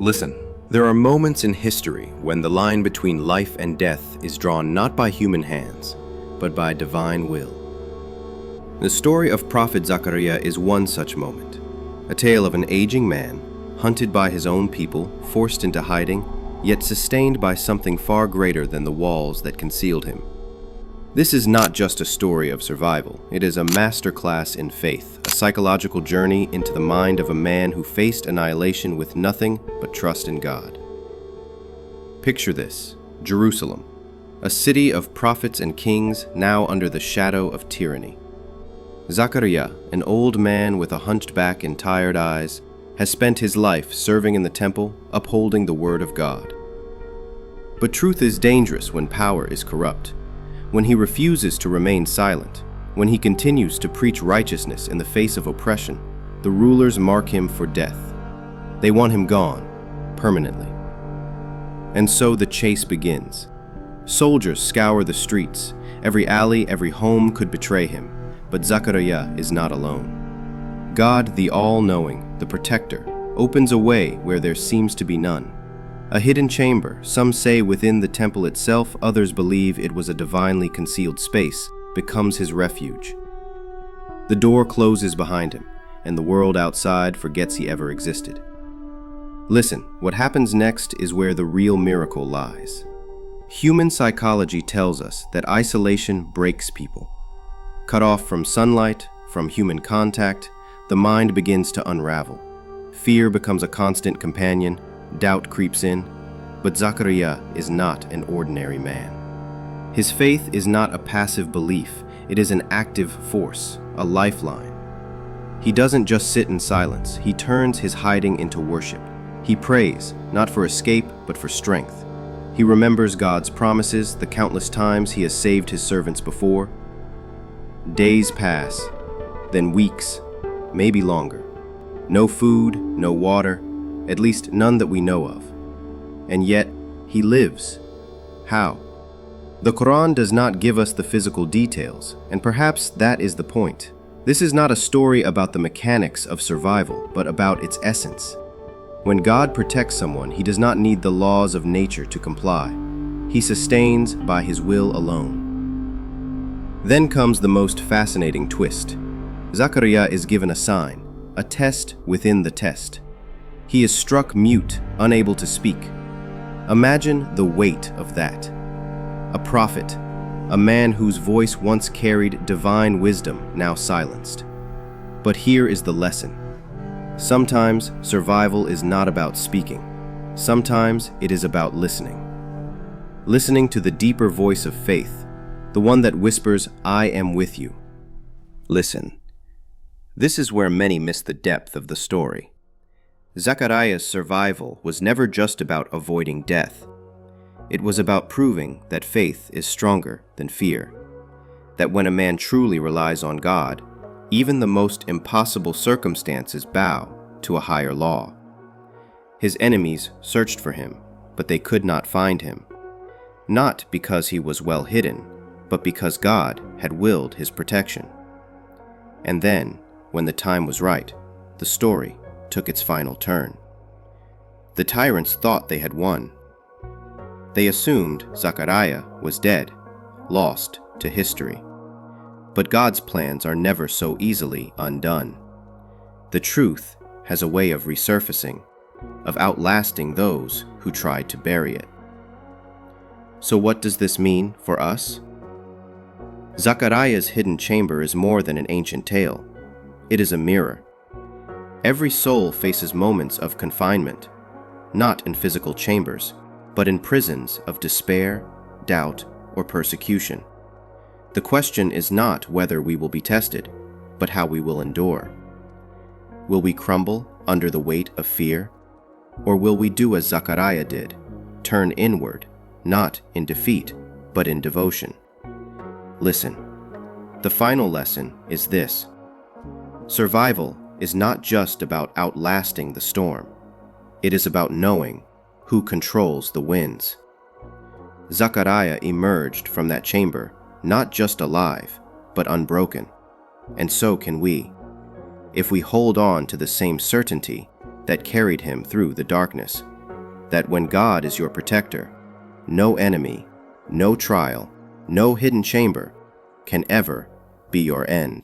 Listen, there are moments in history when the line between life and death is drawn not by human hands, but by divine will. The story of Prophet Zakariya is one such moment, a tale of an aging man, hunted by his own people, forced into hiding, yet sustained by something far greater than the walls that concealed him. This is not just a story of survival, it is a masterclass in faith, a psychological journey into the mind of a man who faced annihilation with nothing but trust in God. Picture this: Jerusalem, a city of prophets and kings now under the shadow of tyranny. Zakariya, an old man with a hunched back and tired eyes, has spent his life serving in the temple, upholding the word of God. But truth is dangerous when power is corrupt. When he refuses to remain silent, when he continues to preach righteousness in the face of oppression, the rulers mark him for death. They want him gone, permanently. And so the chase begins. Soldiers scour the streets. Every alley, every home could betray him, but Zakariya is not alone. God, the all-knowing, the protector, opens a way where there seems to be none. A hidden chamber, some say within the temple itself, others believe it was a divinely concealed space, becomes his refuge. The door closes behind him, and the world outside forgets he ever existed. Listen, what happens next is where the real miracle lies. Human psychology tells us that isolation breaks people. Cut off from sunlight, from human contact, the mind begins to unravel. Fear becomes a constant companion, doubt creeps in, but Zakariya is not an ordinary man. His faith is not a passive belief, it is an active force, a lifeline. He doesn't just sit in silence, he turns his hiding into worship. He prays, not for escape, but for strength. He remembers God's promises, the countless times he has saved his servants before. Days pass, then weeks, maybe longer. No food, no water, at least none that we know of. And yet, he lives. How? The Quran does not give us the physical details, and perhaps that is the point. This is not a story about the mechanics of survival, but about its essence. When God protects someone, he does not need the laws of nature to comply. He sustains by his will alone. Then comes the most fascinating twist. Zakariya is given a sign, a test within the test. He is struck mute, unable to speak. Imagine the weight of that. A prophet, a man whose voice once carried divine wisdom, now silenced. But here is the lesson. Sometimes survival is not about speaking. Sometimes it is about listening. Listening to the deeper voice of faith, the one that whispers, "I am with you." Listen. This is where many miss the depth of the story. Zakariya's survival was never just about avoiding death. It was about proving that faith is stronger than fear. That when a man truly relies on God, even the most impossible circumstances bow to a higher law. His enemies searched for him, but they could not find him. Not because he was well hidden, but because God had willed his protection. And then, when the time was right, the story took its final turn. The tyrants thought they had won. They assumed Zakariya was dead, lost to history. But God's plans are never so easily undone. The truth has a way of resurfacing, of outlasting those who tried to bury it. So what does this mean for us? Zakariya's hidden chamber is more than an ancient tale. It is a mirror. Every soul faces moments of confinement, not in physical chambers, but in prisons of despair, doubt, or persecution. The question is not whether we will be tested, but how we will endure. Will we crumble under the weight of fear? Or will we do as Zakariya did, turn inward, not in defeat, but in devotion? Listen, the final lesson is this. Survival is not just about outlasting the storm. It is about knowing who controls the winds. Zakariya emerged from that chamber not just alive, but unbroken. And so can we, if we hold on to the same certainty that carried him through the darkness, that when God is your protector, no enemy, no trial, no hidden chamber can ever be your end.